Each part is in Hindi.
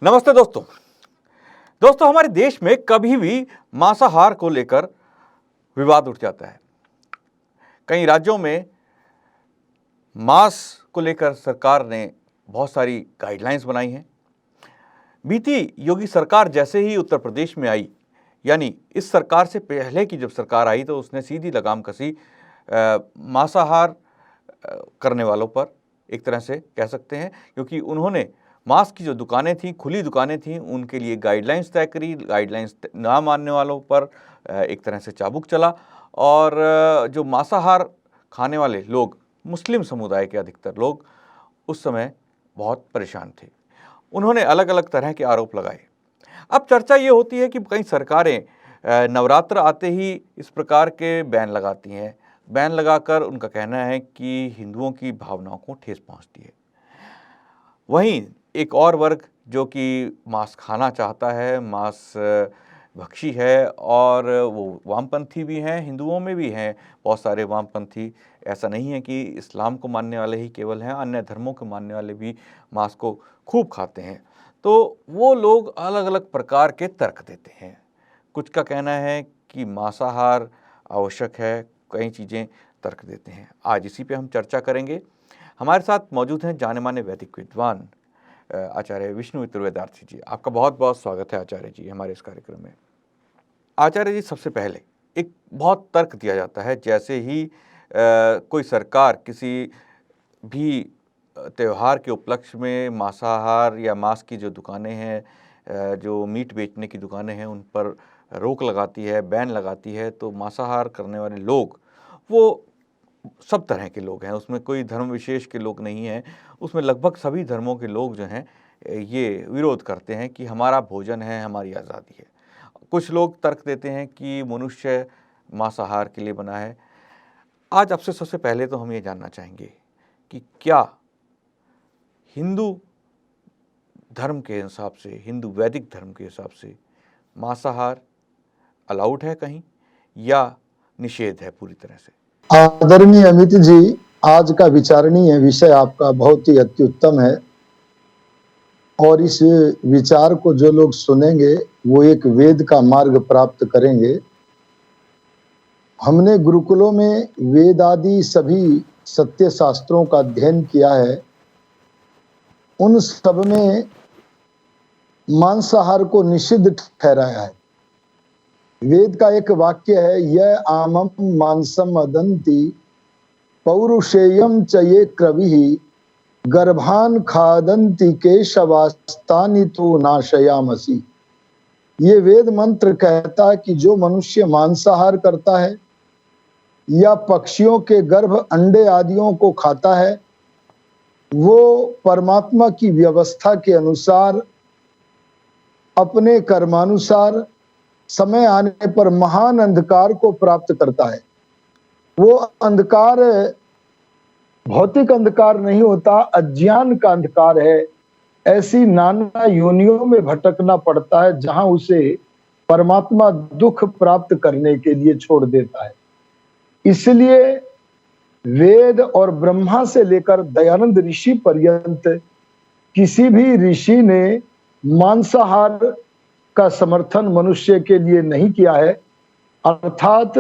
नमस्ते दोस्तों। हमारे देश में कभी भी मांसाहार को लेकर विवाद उठ जाता है। कई राज्यों में मांस को लेकर सरकार ने बहुत सारी गाइडलाइंस बनाई हैं। बीती योगी सरकार जैसे ही उत्तर प्रदेश में आई, यानी इस सरकार से पहले की जब सरकार आई तो उसने सीधी लगाम कसी मांसाहार करने वालों पर, एक तरह से कह सकते हैं, क्योंकि उन्होंने मांस की जो दुकानें थीं, खुली दुकानें थीं, उनके लिए गाइडलाइंस तय करी। गाइडलाइंस ना मानने वालों पर एक तरह से चाबुक चला और जो मांसाहार खाने वाले लोग, मुस्लिम समुदाय के अधिकतर लोग, उस समय बहुत परेशान थे। उन्होंने अलग अलग तरह के आरोप लगाए। अब चर्चा ये होती है कि कई सरकारें नवरात्र आते ही इस प्रकार के बैन लगाती हैं। बैन लगाकर उनका कहना है कि हिंदुओं की भावनाओं को ठेस पहुंचती है। वहीं एक और वर्ग जो कि मांस खाना चाहता है, मांस भक्षी है, और वो वामपंथी भी हैं, हिंदुओं में भी हैं बहुत सारे वामपंथी। ऐसा नहीं है कि इस्लाम को मानने वाले ही केवल हैं, अन्य धर्मों को मानने वाले भी मांस को खूब खाते हैं। तो वो लोग अलग अलग प्रकार के तर्क देते हैं। कुछ का कहना है कि मांसाहार आवश्यक है, कई चीज़ें तर्क देते हैं। आज इसी पे हम चर्चा करेंगे। हमारे साथ मौजूद हैं जाने माने वैदिक विद्वान आचार्य विष्णुमित्र वेदार्थी जी। आपका बहुत बहुत स्वागत है आचार्य जी हमारे इस कार्यक्रम में। आचार्य जी, सबसे पहले एक बहुत तर्क दिया जाता है, जैसे ही कोई सरकार किसी भी त्यौहार के उपलक्ष्य में मांसाहार या मांस की जो दुकानें हैं, जो मीट बेचने की दुकानें हैं, उन पर रोक लगाती है, बैन लगाती है, तो मांसाहार करने वाले लोग वो सब तरह के लोग हैं, उसमें कोई धर्म विशेष के लोग नहीं हैं। उसमें लगभग सभी धर्मों के लोग जो हैं ये विरोध करते हैं कि हमारा भोजन है, हमारी आज़ादी है। कुछ लोग तर्क देते हैं कि मनुष्य मांसाहार के लिए बना है। आज आपसे सबसे पहले तो हम ये जानना चाहेंगे कि क्या हिंदू धर्म के हिसाब से, हिंदू वैदिक धर्म के हिसाब से मांसाहार अलाउड है कहीं, या निषेध है पूरी तरह से? आदरणीय अमित जी, आज का विचारणीय विषय आपका बहुत ही अत्युत्तम है और इस विचार को जो लोग सुनेंगे वो एक वेद का मार्ग प्राप्त करेंगे। हमने गुरुकुलों में वेद आदि सभी सत्य शास्त्रों का अध्ययन किया है। उन सब में मांसाहार को निषिद्ध ठहराया है। वेद का एक वाक्य है, यह आमम मांसम अदंती पौरुषेयम च ये क्रविः गर्भान खादंती केशवास्तानि तो नाशयामसि। ये वेद मंत्र कहता है कि जो मनुष्य मांसाहार करता है या पक्षियों के गर्भ अंडे आदियों को खाता है, वो परमात्मा की व्यवस्था के अनुसार अपने कर्मानुसार समय आने पर महान अंधकार को प्राप्त करता है। वो अंधकार भौतिक अंधकार नहीं होता, अज्ञान का अंधकार है। ऐसी नाना योनियों में भटकना पड़ता है जहां उसे परमात्मा दुख प्राप्त करने के लिए छोड़ देता है। इसलिए वेद और ब्रह्मा से लेकर दयानंद ऋषि पर्यंत किसी भी ऋषि ने मांसाहार का समर्थन मनुष्य के लिए नहीं किया है, अर्थात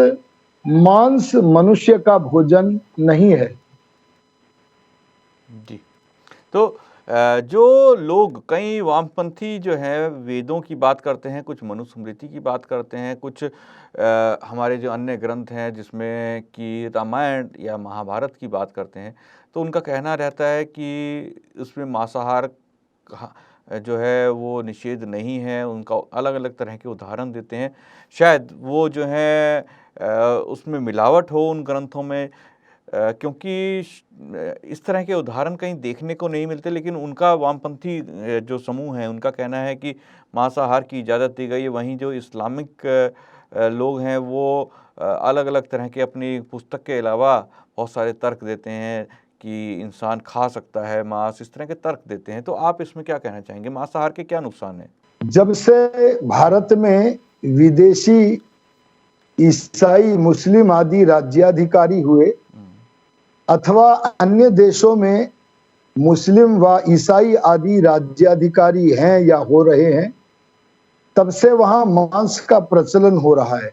मांस मनुष्य का भोजन नहीं है। जी, तो जो लोग, कई वामपंथी जो हैं, वेदों की बात करते हैं, कुछ मनुस्मृति की बात करते हैं, कुछ हमारे जो अन्य ग्रंथ हैं जिसमें कि रामायण या महाभारत की बात करते हैं, तो उनका कहना रहता है कि उसमें मांसाहार जो है वो निषेध नहीं है। उनका अलग अलग तरह के उदाहरण देते हैं। शायद वो जो है उसमें मिलावट हो उन ग्रंथों में, क्योंकि इस तरह के उदाहरण कहीं देखने को नहीं मिलते। लेकिन उनका वामपंथी जो समूह है, उनका कहना है कि मांसाहार की इजाज़त दी गई है। वहीं जो इस्लामिक लोग हैं वो अलग अलग तरह के अपनी पुस्तक के अलावा बहुत सारे तर्क देते हैं कि इंसान खा सकता है मांस, इस तरह के तर्क देते हैं। तो आप इसमें क्या कहना चाहेंगे, मांसाहार के क्या नुकसान है? जब से भारत में विदेशी ईसाई मुस्लिम आदि राज्याधिकारी हुए अथवा अन्य देशों में मुस्लिम व ईसाई आदि राज्याधिकारी हैं या हो रहे हैं, तब से वहां मांस का प्रचलन हो रहा है।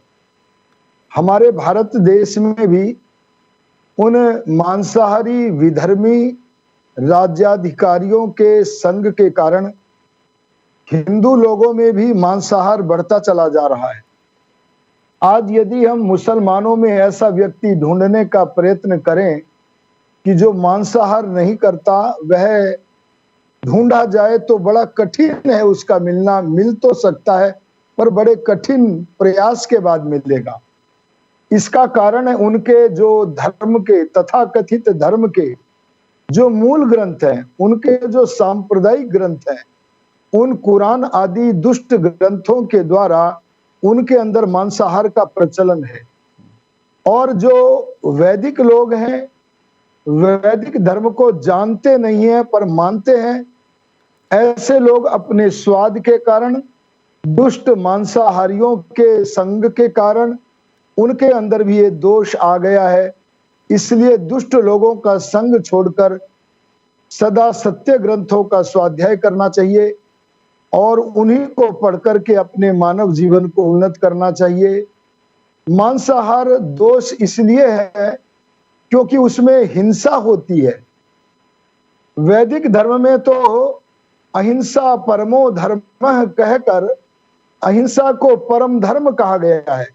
हमारे भारत देश में भी उन मांसाहारी विधर्मी राज्याधिकारियों के संग के कारण हिंदू लोगों में भी मांसाहार बढ़ता चला जा रहा है। आज यदि हम मुसलमानों में ऐसा व्यक्ति ढूंढने का प्रयत्न करें कि जो मांसाहार नहीं करता, वह ढूंढा जाए तो बड़ा कठिन है उसका मिलना। मिल तो सकता है पर बड़े कठिन प्रयास के बाद मिलेगा। इसका कारण है उनके जो धर्म के, तथाकथित धर्म के जो मूल ग्रंथ हैं, उनके जो सांप्रदायिक ग्रंथ हैं, उन कुरान आदि दुष्ट ग्रंथों के द्वारा उनके अंदर मांसाहार का प्रचलन है। और जो वैदिक लोग हैं, वैदिक धर्म को जानते नहीं है पर मानते हैं, ऐसे लोग अपने स्वाद के कारण, दुष्ट मांसाहारियों के संग के कारण उनके अंदर भी ये दोष आ गया है। इसलिए दुष्ट लोगों का संग छोड़कर सदा सत्य ग्रंथों का स्वाध्याय करना चाहिए और उन्हीं को पढ़कर के अपने मानव जीवन को उन्नत करना चाहिए। मांसाहार दोष इसलिए है क्योंकि उसमें हिंसा होती है। वैदिक धर्म में तो अहिंसा परमो धर्मः कहकर अहिंसा को परम धर्म कहा गया है।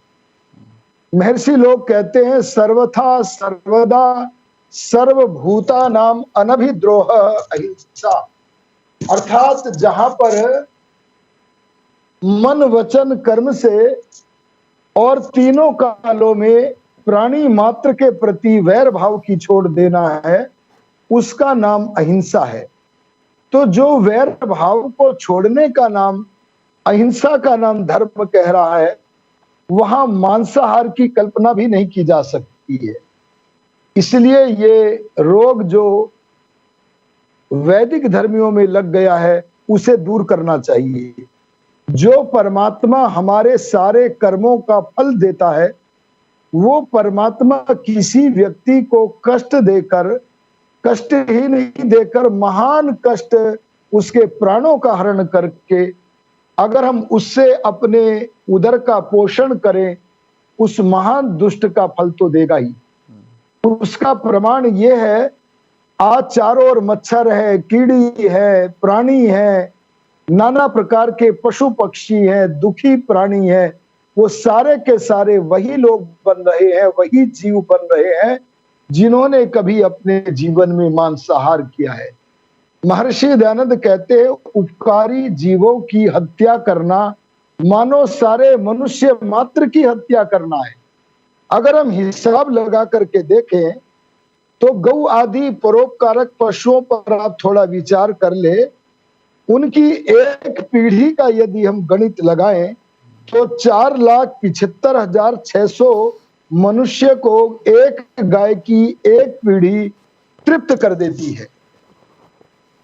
महर्षि लोग कहते हैं सर्वथा सर्वदा सर्वभूता नाम अनभिद्रोह अहिंसा, अर्थात जहां पर मन वचन कर्म से और तीनों कालों में प्राणी मात्र के प्रति वैर भाव की छोड़ देना है, उसका नाम अहिंसा है। तो जो वैर भाव को छोड़ने का नाम, अहिंसा का नाम धर्म कह रहा है, वहां मांसाहार की कल्पना भी नहीं की जा सकती है। इसलिए ये रोग जो वैदिक धर्मियों में लग गया है, उसे दूर करना चाहिए। जो परमात्मा हमारे सारे कर्मों का फल देता है, वो परमात्मा किसी व्यक्ति को कष्ट देकर, कष्ट ही नहीं देकर महान कष्ट, उसके प्राणों का हरण करके अगर हम उससे अपने उदर का पोषण करें, उस महान दुष्ट का फल तो देगा ही। उसका प्रमाण ये है, आज चारों ओर मच्छर है, कीड़ी है, प्राणी है, नाना प्रकार के पशु पक्षी हैं, दुखी प्राणी हैं, वो सारे के सारे वही लोग बन रहे हैं, वही जीव बन रहे हैं जिन्होंने कभी अपने जीवन में मांसाहार किया है। महर्षि दयानंद कहते हैं, उपकारी जीवों की हत्या करना मानो सारे मनुष्य मात्र की हत्या करना है। अगर हम हिसाब लगा करके देखें तो गौ आदि परोपकारक पशुओं पर आप थोड़ा विचार कर ले, उनकी एक पीढ़ी का यदि हम गणित लगाएं तो 4,75,600 मनुष्य को एक गाय की एक पीढ़ी तृप्त कर देती है।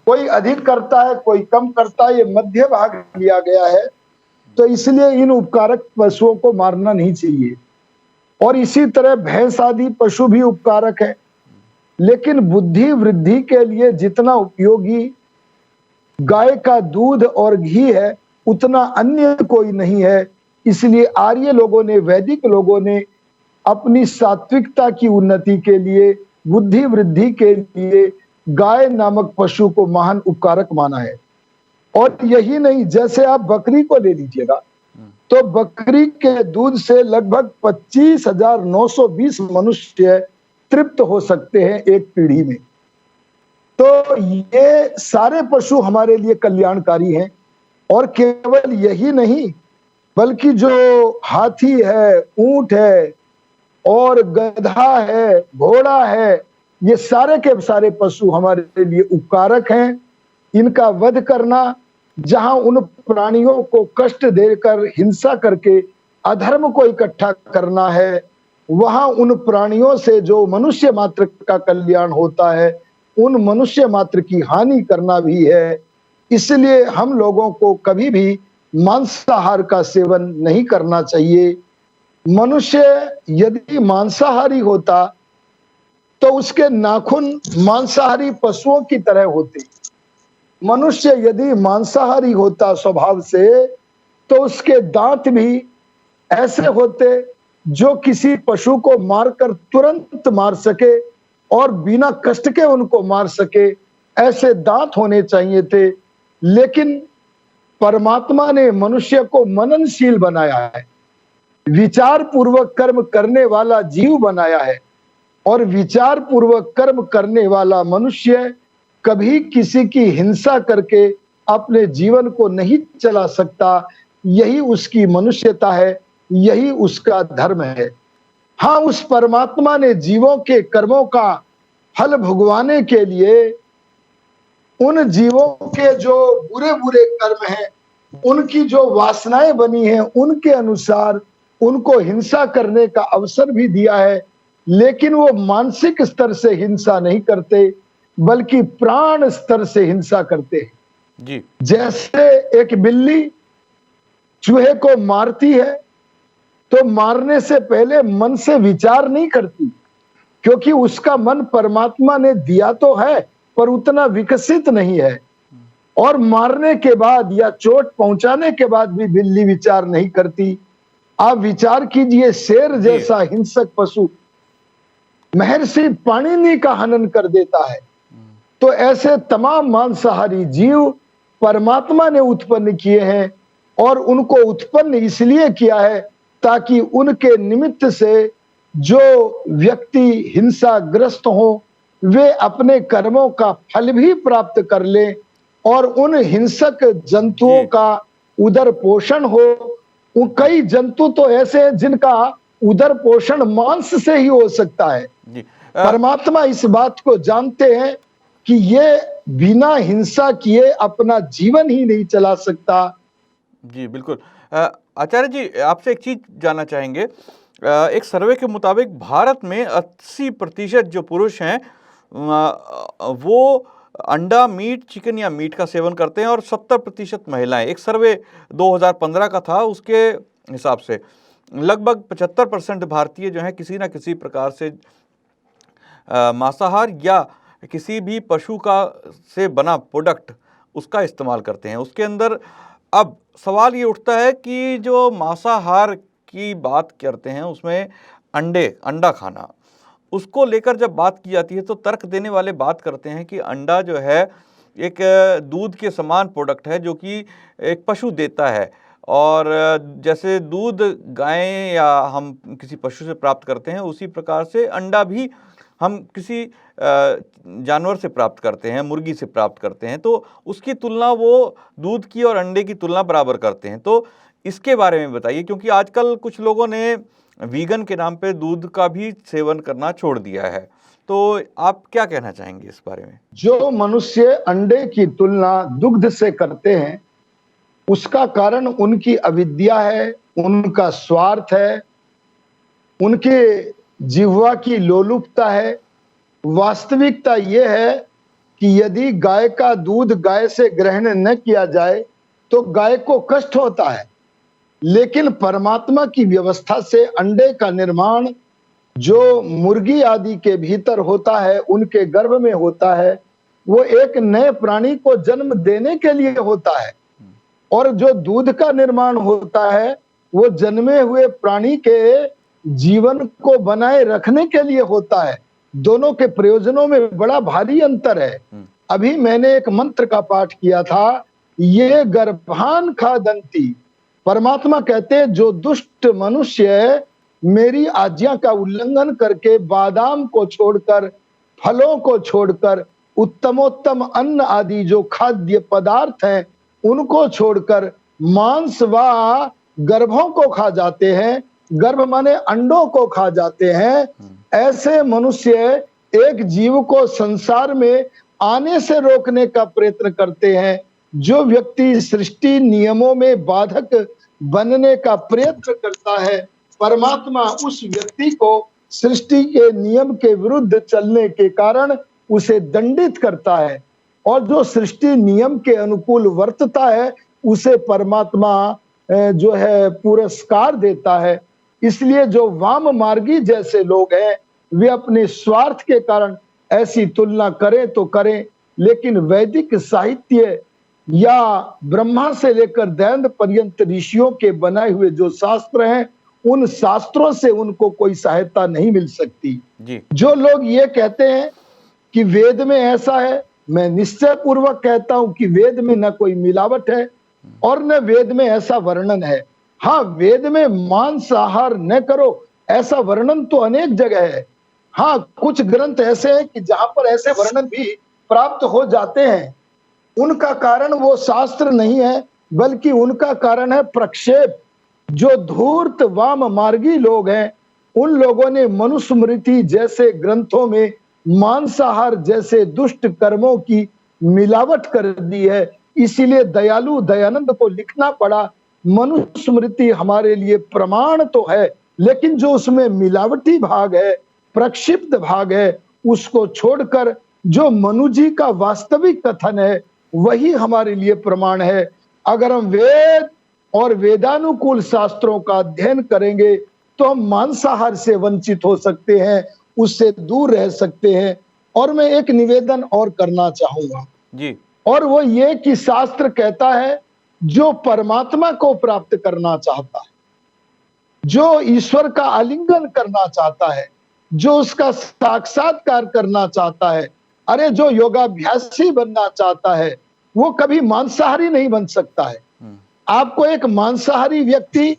कोई अधिक करता है, कोई कम करता है, ये मध्य भाग लिया गया है। तो इसलिए इन उपकारक पशुओं को मारना नहीं चाहिए। और इसी तरह भैंस आदि पशु भी उपकारक है, लेकिन बुद्धि वृद्धि के लिए जितना उपयोगी गाय का दूध और घी है, उतना अन्य कोई नहीं है। इसलिए आर्य लोगों ने, वैदिक लोगों ने अपनी सात्विकता की उन्नति के लिए, बुद्धि वृद्धि के लिए गाय नामक पशु को महान उपकारक माना है। और यही नहीं, जैसे आप बकरी को ले लीजिएगा तो बकरी के दूध से लगभग 25,920 मनुष्य तृप्त हो सकते हैं एक पीढ़ी में। तो ये सारे पशु हमारे लिए कल्याणकारी हैं। और केवल यही नहीं, बल्कि जो हाथी है, ऊंट है और गधा है, घोड़ा है, ये सारे के सारे पशु हमारे लिए उपकारक हैं। इनका वध करना, जहां उन प्राणियों को कष्ट देकर, हिंसा करके अधर्म को इकट्ठा करना है, वहां उन प्राणियों से जो मनुष्य मात्र का कल्याण होता है, उन मनुष्य मात्र की हानि करना भी है। इसलिए हम लोगों को कभी भी मांसाहार का सेवन नहीं करना चाहिए। मनुष्य यदि मांसाहारी होता तो उसके नाखून मांसाहारी पशुओं की तरह होते। मनुष्य यदि मांसाहारी होता स्वभाव से, तो उसके दांत भी ऐसे होते जो किसी पशु को मारकर तुरंत मार सके और बिना कष्ट के उनको मार सके, ऐसे दांत होने चाहिए थे। लेकिन परमात्मा ने मनुष्य को मननशील बनाया है, विचार पूर्वक कर्म करने वाला जीव बनाया है, और विचार पूर्वक कर्म करने वाला मनुष्य कभी किसी की हिंसा करके अपने जीवन को नहीं चला सकता। यही उसकी मनुष्यता है, यही उसका धर्म है। हाँ, उस परमात्मा ने जीवों के कर्मों का फल भुगवाने के लिए उन जीवों के जो बुरे बुरे कर्म हैं, उनकी जो वासनाएं बनी हैं, उनके अनुसार उनको हिंसा करने का अवसर भी दिया है। लेकिन वो मानसिक स्तर से हिंसा नहीं करते, बल्कि प्राण स्तर से हिंसा करते हैं। जी। जैसे एक बिल्ली चूहे को मारती है, तो मारने से पहले मन से विचार नहीं करती, क्योंकि उसका मन परमात्मा ने दिया तो है, पर उतना विकसित नहीं है। और मारने के बाद या चोट पहुंचाने के बाद भी बिल्ली विचार नहीं करती। आप विचार कीजिए, शेर जैसा हिंसक पशु महर्षि पाणिनि का हनन कर देता है, तो ऐसे तमाम मांसाहारी जीव परमात्मा ने उत्पन्न किए हैं, और उनको उत्पन्न इसलिए किया है ताकि उनके निमित्त से जो व्यक्ति हिंसाग्रस्त हो, वे अपने कर्मों का फल भी प्राप्त कर लें, और उन हिंसक जंतुओं का उदर पोषण हो। कई जंतु तो ऐसे हैं जिनका उदर पोषण मांस से ही हो सकता है। परमात्मा इस बात को जानते हैं कि ये बिना हिंसा किए अपना जीवन ही नहीं चला सकता। जी बिल्कुल। आचार्य जी, आपसे एक चीज जानना चाहेंगे। एक सर्वे के मुताबिक भारत में 80% जो पुरुष हैं वो अंडा, मीट, चिकन या मीट का सेवन करते हैं, और 70% महिलाएं। एक सर्वे 2015 का था, उसके हिसाब से लगभग 75% भारतीय जो हैं किसी ना किसी प्रकार से मांसाहार या किसी भी पशु का से बना प्रोडक्ट उसका इस्तेमाल करते हैं। उसके अंदर अब सवाल ये उठता है कि जो मांसाहार की बात करते हैं उसमें अंडा खाना, उसको लेकर जब बात की जाती है तो तर्क देने वाले बात करते हैं कि अंडा जो है एक दूध के समान प्रोडक्ट है जो कि एक पशु देता है, और जैसे दूध गाय या हम किसी पशु से प्राप्त करते हैं, उसी प्रकार से अंडा भी हम किसी जानवर से प्राप्त करते हैं, मुर्गी से प्राप्त करते हैं, तो उसकी तुलना वो दूध की और अंडे की तुलना बराबर करते हैं। तो इसके बारे में बताइए, क्योंकि आजकल कुछ लोगों ने वीगन के नाम पे दूध का भी सेवन करना छोड़ दिया है, तो आप क्या कहना चाहेंगे इस बारे में? जो मनुष्य अंडे की तुलना दुग्ध से करते हैं, उसका कारण उनकी अविद्या है, उनका स्वार्थ है, उनके जिह्वा की लोलुपता है। वास्तविकता यह है कि यदि गाय का दूध गाय से ग्रहण न किया जाए तो गाय को कष्ट होता है, लेकिन परमात्मा की व्यवस्था से अंडे का निर्माण जो मुर्गी आदि के भीतर होता है, उनके गर्भ में होता है, वो एक नए प्राणी को जन्म देने के लिए होता है, और जो दूध का निर्माण होता है वो जन्मे हुए प्राणी के जीवन को बनाए रखने के लिए होता है। दोनों के प्रयोजनों में बड़ा भारी अंतर है। अभी मैंने एक मंत्र का पाठ किया था, ये गर्भान खादंती। परमात्मा कहते हैं जो दुष्ट मनुष्य मेरी आज्ञा का उल्लंघन करके बादाम को छोड़कर, फलों को छोड़कर, उत्तमोत्तम अन्न आदि जो खाद्य पदार्थ हैं उनको छोड़कर मांस व गर्भों को खा जाते हैं, गर्भ माने अंडों को खा जाते हैं, ऐसे मनुष्य एक जीव को संसार में आने से रोकने का प्रयत्न करते हैं। जो व्यक्ति सृष्टि नियमों में बाधक बनने का प्रयत्न करता है, परमात्मा उस व्यक्ति को सृष्टि के नियम के विरुद्ध चलने के कारण उसे दंडित करता है, और जो सृष्टि नियम के अनुकूल वर्तता है उसे परमात्मा जो है पुरस्कार देता है। इसलिए जो वाम मार्गी जैसे लोग हैं वे अपने स्वार्थ के कारण ऐसी तुलना करें तो करें, लेकिन वैदिक साहित्य या ब्रह्मा से लेकर दयंत पर्यंत ऋषियों के बनाए हुए जो शास्त्र हैं, उन शास्त्रों से उनको कोई सहायता नहीं मिल सकती। जी जो लोग ये कहते हैं कि वेद में ऐसा है, मैं निश्चय पूर्वक कहता हूं कि वेद में न कोई मिलावट है और न वेद में ऐसा वर्णन है। हाँ, वेद में मांसाहार न करो ऐसा वर्णन तो अनेक जगह है। हाँ, कुछ ग्रंथ ऐसे हैं कि जहां पर ऐसे वर्णन भी प्राप्त हो जाते हैं। उनका कारण वो शास्त्र नहीं है, बल्कि उनका कारण है प्रक्षेप। जो धूर्त वाम मार्गी लोग हैं, उन लोगों ने मनुस्मृति जैसे ग्रंथों में मांसाहार जैसे दुष्ट कर्मों की मिलावट कर दी है। इसीलिए दयालु दयानंद को लिखना पड़ा। मनुस्मृति हमारे लिए प्रमाण तो है, लेकिन जो उसमें मिलावटी भाग है, प्रक्षिप्त भाग है, उसको छोड़कर जो मनु जी का वास्तविक कथन है, वही हमारे लिए प्रमाण है। अगर हम वेद और वेदानुकूल शास्त्रों का अध्ययन करेंगे तो हम मांसाहार से वंचित हो सकते हैं, उससे दूर रह सकते हैं। और मैं एक निवेदन और करना चाहूंगा, जी और वो ये कि शास्त्र कहता है जो परमात्मा को प्राप्त करना चाहता है, जो ईश्वर का आलिंगन करना चाहता है, जो उसका साक्षात्कार करना चाहता है, अरे जो योगाभ्यासी बनना चाहता है, वो कभी मांसाहारी नहीं बन सकता है। आपको एक मांसाहारी व्यक्ति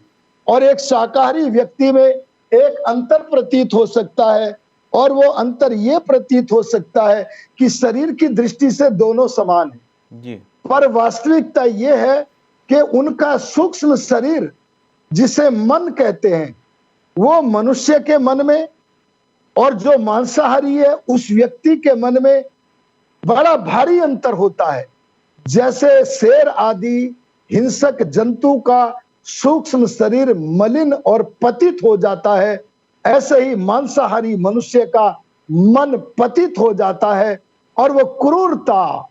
और एक शाकाहारी व्यक्ति में एक अंतर प्रतीत हो सकता है, और वो अंतर ये प्रतीत हो सकता है कि शरीर की दृष्टि से दोनों समान है, जी पर वास्तविकता ये है कि उनका सूक्ष्म शरीर जिसे मन कहते हैं, वो मनुष्य के मन में और जो मांसाहारी है उस व्यक्ति के मन में बड़ा भारी अंतर होता है। जैसे शेर आदि हिंसक जंतु का सूक्ष्म शरीर मलिन और पतित हो जाता है, ऐसे ही मांसाहारी मनुष्य का मन पतित हो जाता है, और वो क्रूरता,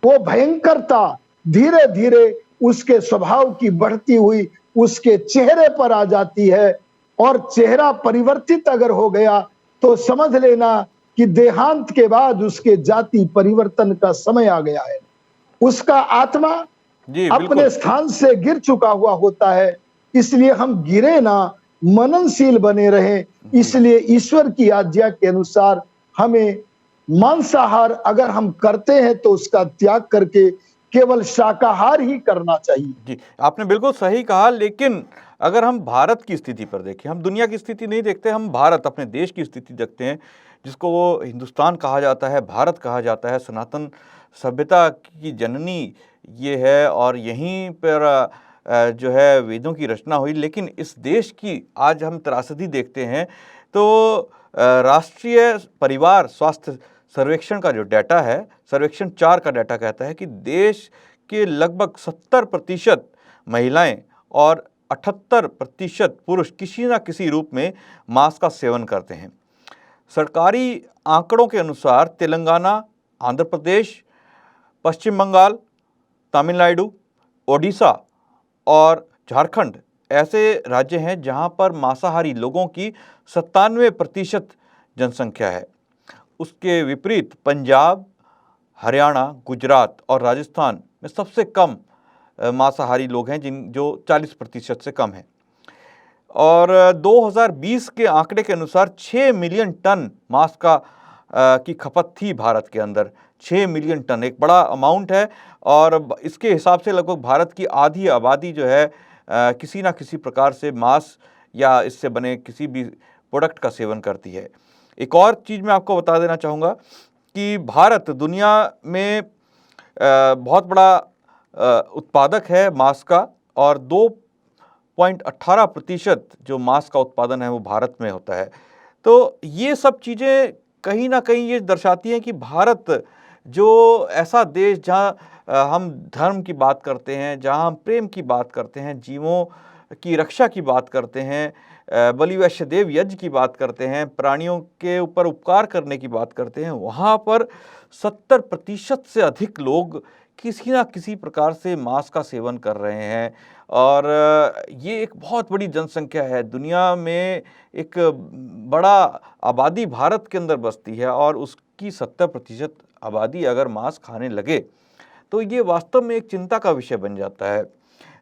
वो भयंकरता धीरे धीरे उसके स्वभाव की बढ़ती हुई उसके चेहरे पर आ जाती है। और चेहरा परिवर्तित अगर हो गया तो समझ लेना कि देहांत के बाद उसके जाति परिवर्तन का समय आ गया है। उसका आत्मा जी अपने बिल्कुल स्थान से गिर चुका हुआ होता है। इसलिए हम गिरे ना, मननशील बने रहें। इसलिए ईश्वर की आज्ञा के अनुसार हमें मांसाहार अगर हम करते हैं तो उसका त्याग करके केवल शाकाहार ही करना चाहिए। जी आपने बिल्कुल सही कहा, लेकिन अगर हम भारत की स्थिति पर देखें, हम दुनिया की स्थिति नहीं देखते, हम भारत अपने देश की स्थिति देखते हैं, जिसको वो हिंदुस्तान कहा जाता है, भारत कहा जाता है, सनातन सभ्यता की जननी ये है और यहीं पर जो है वेदों की रचना हुई। लेकिन इस देश की आज हम त्रासदी देखते हैं तो राष्ट्रीय परिवार स्वास्थ्य सर्वेक्षण का जो डाटा है, सर्वेक्षण 4 का डाटा कहता है कि देश के लगभग 70% महिलाएं और 78% पुरुष किसी न किसी रूप में मांस का सेवन करते हैं। सरकारी आंकड़ों के अनुसार तेलंगाना, आंध्र प्रदेश, पश्चिम बंगाल, तमिलनाडु, ओडिशा और झारखंड ऐसे राज्य हैं जहां पर मांसाहारी लोगों की 97% जनसंख्या है। उसके विपरीत पंजाब, हरियाणा, गुजरात और राजस्थान में सबसे कम मांसाहारी लोग हैं, जो 40% से कम हैं। और 2020 के आंकड़े के अनुसार 6 मिलियन टन मांस की खपत थी भारत के अंदर। 6 मिलियन टन एक बड़ा अमाउंट है, और इसके हिसाब से लगभग भारत की आधी आबादी जो है किसी ना किसी प्रकार से मांस या इससे बने किसी भी प्रोडक्ट का सेवन करती है। एक और चीज़ मैं आपको बता देना चाहूँगा कि भारत दुनिया में बहुत बड़ा उत्पादक है मांस का, और 2.18% जो मांस का उत्पादन है वो भारत में होता है। तो ये सब चीज़ें कहीं ना कहीं ये दर्शाती हैं कि भारत जो ऐसा देश जहाँ हम धर्म की बात करते हैं, जहाँ हम प्रेम की बात करते हैं, जीवों की रक्षा की बात करते हैं, बलि वैश्यदेव यज्ञ की बात करते हैं, प्राणियों के ऊपर उपकार करने की बात करते हैं, वहाँ पर 70% से अधिक लोग किसी ना किसी प्रकार से मांस का सेवन कर रहे हैं। और ये एक बहुत बड़ी जनसंख्या है। दुनिया में एक बड़ा आबादी भारत के अंदर बसती है और उसकी 70% आबादी अगर मांस खाने लगे तो ये वास्तव में एक चिंता का विषय बन जाता है।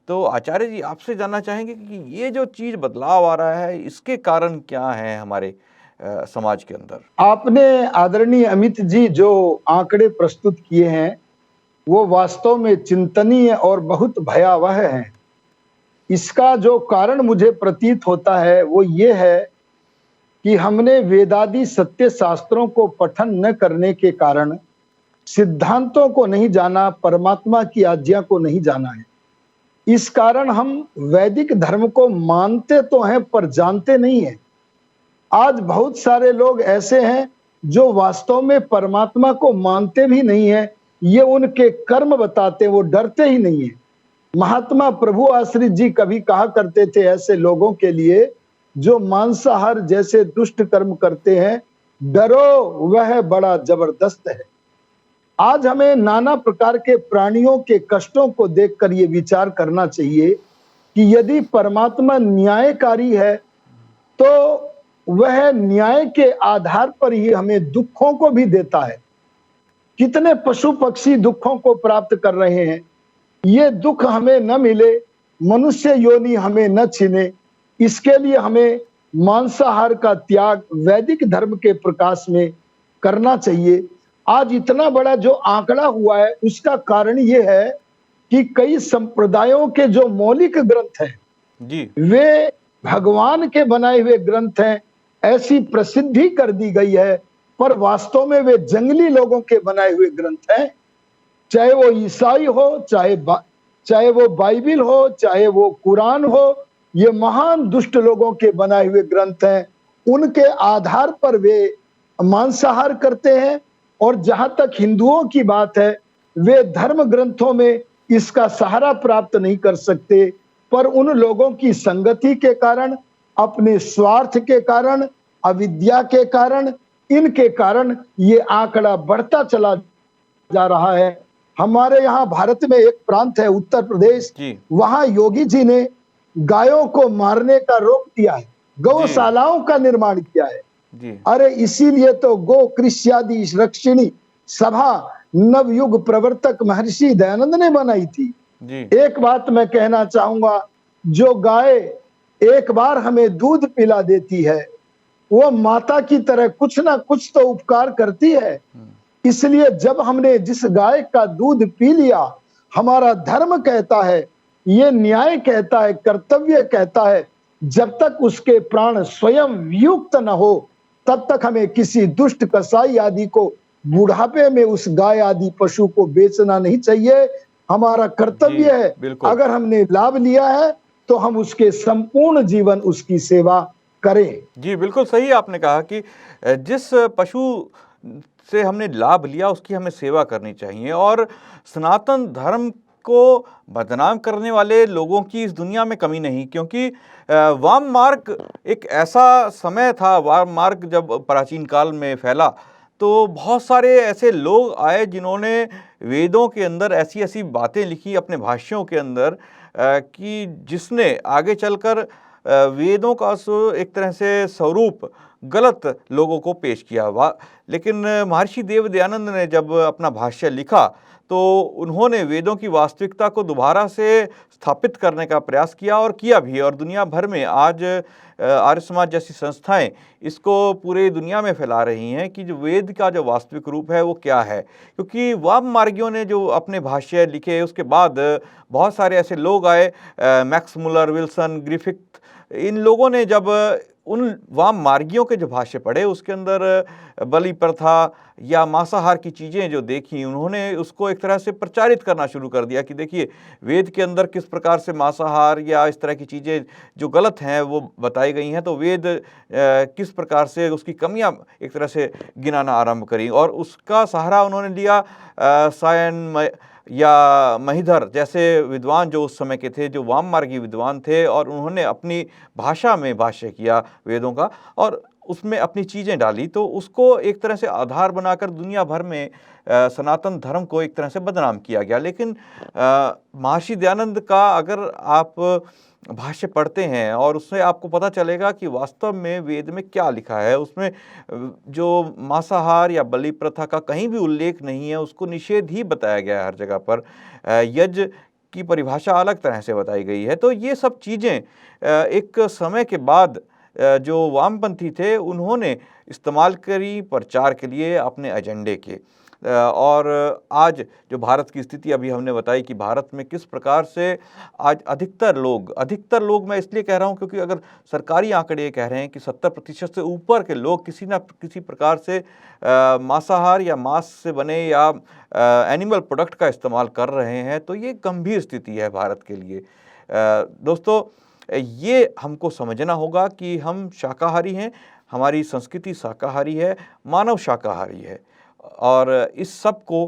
तो आचार्य जी, आपसे जानना चाहेंगे कि ये जो चीज़ बदलाव आ रहा है, इसके कारण क्या हैं हमारे समाज के अंदर? आपने आदरणीय अमित जी जो आंकड़े प्रस्तुत किए हैं वो वास्तव में चिंतनीय और बहुत भयावह हैं। इसका जो कारण मुझे प्रतीत होता है वो ये है कि हमने वेदादि सत्य शास्त्रों को पठन न करने के कारण सिद्धांतों को नहीं जाना, परमात्मा की आज्ञा को नहीं जाना है। इस कारण हम वैदिक धर्म को मानते तो हैं पर जानते नहीं हैं। आज बहुत सारे लोग ऐसे हैं जो वास्तव में परमात्मा को मानते भी नहीं है, ये उनके कर्म बताते हैं, वो डरते ही नहीं है। महात्मा प्रभु आश्रित जी कभी कहा करते थे ऐसे लोगों के लिए जो मांसाहार जैसे दुष्ट कर्म करते हैं, डरो वह बड़ा जबरदस्त है। आज हमें नाना प्रकार के प्राणियों के कष्टों को देखकर ये विचार करना चाहिए कि यदि परमात्मा न्यायकारी है तो वह न्याय के आधार पर ही हमें दुखों को भी देता है। कितने पशु पक्षी दुखों को प्राप्त कर रहे हैं। ये दुख हमें न मिले, मनुष्य योनि हमें न छिने, इसके लिए हमें मांसाहार का त्याग वैदिक धर्म के प्रकाश में करना चाहिए। आज इतना बड़ा जो आंकड़ा हुआ है उसका कारण ये है कि कई संप्रदायों के जो मौलिक ग्रंथ हैं जी, वे भगवान के बनाए हुए ग्रंथ हैं, ऐसी प्रसिद्धि कर दी गई है, पर वास्तव में वे जंगली लोगों के बनाए हुए ग्रंथ हैं। चाहे वो ईसाई हो, चाहे वो बाइबिल हो, चाहे वो कुरान हो, ये महान दुष्ट लोगों के बनाए हुए ग्रंथ हैं। उनके आधार पर वे मांसाहार करते हैं और जहां तक हिंदुओं की बात है वे धर्म ग्रंथों में इसका सहारा प्राप्त नहीं कर सकते, पर उन लोगों की संगति के कारण, अपने स्वार्थ के कारण, अविद्या के कारण, इनके कारण ये आंकड़ा बढ़ता चला जा रहा है। हमारे यहाँ भारत में एक प्रांत है उत्तर प्रदेश, वहां योगी जी ने गायों को मारने का रोक दिया है, गौशालाओं का निर्माण किया है। अरे इसीलिए तो गो कृष्यादि रक्षिणी सभा नवयुग प्रवर्तक महर्षि दयानंद ने बनाई थी। एक बात मैं कहना चाहूंगा, जो गाय एक बार हमें दूध पिला देती है वो माता की तरह कुछ ना कुछ तो उपकार करती है। इसलिए जब हमने जिस गाय का दूध पी लिया, हमारा धर्म कहता है, ये न्याय कहता है, कर्तव्य कहता है, जब तक उसके प्राण स्वयं वियुक्त न हो तब तक हमें किसी दुष्ट कसाई आदि को बुढ़ापे में उस गाय आदि पशु को बेचना नहीं चाहिए। हमारा कर्तव्य है, अगर हमने लाभ लिया है तो हम उसके संपूर्ण जीवन उसकी सेवा करें। जी, बिल्कुल सही आपने कहा कि जिस पशु से हमने लाभ लिया उसकी हमें सेवा करनी चाहिए। और सनातन धर्म को बदनाम करने वाले लोगों की इस दुनिया में कमी नहीं, क्योंकि वाम मार्ग एक ऐसा समय था, वाम मार्ग जब प्राचीन काल में फैला तो बहुत सारे ऐसे लोग आए जिन्होंने वेदों के अंदर ऐसी ऐसी बातें लिखी अपने भाष्यों के अंदर कि जिसने आगे चलकर वेदों का एक तरह से स्वरूप गलत लोगों को पेश किया। लेकिन महर्षि देव दयानंद ने जब अपना भाष्य लिखा तो उन्होंने वेदों की वास्तविकता को दोबारा से स्थापित करने का प्रयास किया और किया भी। और दुनिया भर में आज आर्य समाज जैसी संस्थाएं इसको पूरे दुनिया में फैला रही हैं कि जो वेद का जो वास्तविक रूप है वो क्या है। क्योंकि वाम मार्गियों ने जो अपने भाष्य लिखे उसके बाद बहुत सारे ऐसे लोग आए, मैक्स मुलर, विल्सन, ग्रिफिथ, इन लोगों ने जब उन वाम मार्गियों के जो भाष्य पढ़े उसके अंदर बलि प्रथा या मांसाहार की चीज़ें जो देखी, उन्होंने उसको एक तरह से प्रचारित करना शुरू कर दिया कि देखिए वेद के अंदर किस प्रकार से मांसाहार या इस तरह की चीज़ें जो गलत हैं वो बताई गई हैं, तो वेद किस प्रकार से उसकी कमियां एक तरह से गिनाना आरंभ करी। और उसका सहारा उन्होंने लिया सायन या महिधर जैसे विद्वान जो उस समय के थे, जो वाम मार्गी विद्वान थे, और उन्होंने अपनी भाषा में भाष्य किया वेदों का। और उसमें अपनी चीज़ें डाली तो उसको एक तरह से आधार बनाकर दुनिया भर में सनातन धर्म को एक तरह से बदनाम किया गया। लेकिन महर्षि दयानंद का अगर आप भाष्य पढ़ते हैं और उससे आपको पता चलेगा कि वास्तव में वेद में क्या लिखा है। उसमें जो मांसाहार या बलि प्रथा का कहीं भी उल्लेख नहीं है, उसको निषेध ही बताया गया है हर जगह पर। यज्ञ की परिभाषा अलग तरह से बताई गई है। तो ये सब चीज़ें एक समय के बाद जो वामपंथी थे उन्होंने इस्तेमाल करी प्रचार के लिए अपने एजेंडे के। और आज जो भारत की स्थिति अभी हमने बताई कि भारत में किस प्रकार से आज अधिकतर लोग मैं इसलिए कह रहा हूँ क्योंकि अगर सरकारी आंकड़े ये कह रहे हैं कि 70% से ऊपर के लोग किसी न किसी प्रकार से मांसाहार या मांस से बने या एनिमल प्रोडक्ट का इस्तेमाल कर रहे हैं, तो ये गंभीर स्थिति है भारत के लिए। दोस्तों, ये हमको समझना होगा कि हम शाकाहारी हैं, हमारी संस्कृति शाकाहारी है, मानव शाकाहारी है, और इस सब को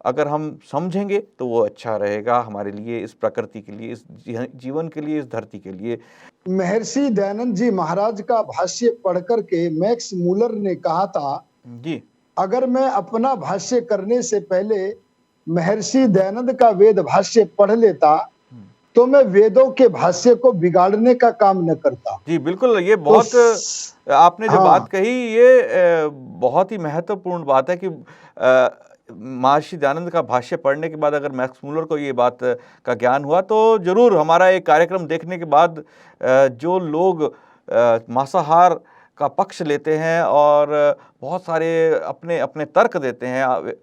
अगर हम समझेंगे तो वो अच्छा रहेगा हमारे लिए, इस प्रकृति के लिए, इस जीवन के लिए, इस धरती के लिए। महर्षि दयानंद जी महाराज का भाष्य पढ़ करके मैक्स मूलर ने कहा था जी, अगर मैं अपना भाष्य करने से पहले महर्षि दयानंद का वेद भाष्य पढ़ लेता तो मैं वेदों के भाष्य को बिगाड़ने का काम न करता। जी बिल्कुल, ये बहुत आपने जो बात कही ये बहुत ही महत्वपूर्ण बात है कि महर्षि दयानंद का भाष्य पढ़ने के बाद अगर मैक्स मूलर को ये बात का ज्ञान हुआ तो जरूर हमारा एक कार्यक्रम देखने के बाद जो लोग मांसाहार का पक्ष लेते हैं और बहुत सारे अपने अपने तर्क देते हैं,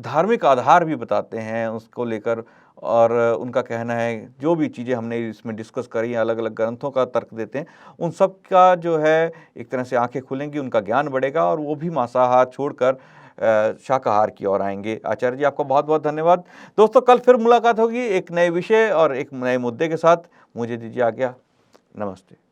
धार्मिक आधार भी बताते हैं उसको लेकर, और उनका कहना है जो भी चीज़ें हमने इसमें डिस्कस करी हैं, अलग अलग ग्रंथों का तर्क देते हैं, उन सब का जो है एक तरह से आंखें खुलेंगी, उनका ज्ञान बढ़ेगा और वो भी मांसाहार छोड़कर शाकाहार की ओर आएंगे। आचार्य जी, आपका बहुत बहुत धन्यवाद। दोस्तों, कल फिर मुलाकात होगी एक नए विषय और एक नए मुद्दे के साथ। मुझे दीजिए आज्ञा। नमस्ते।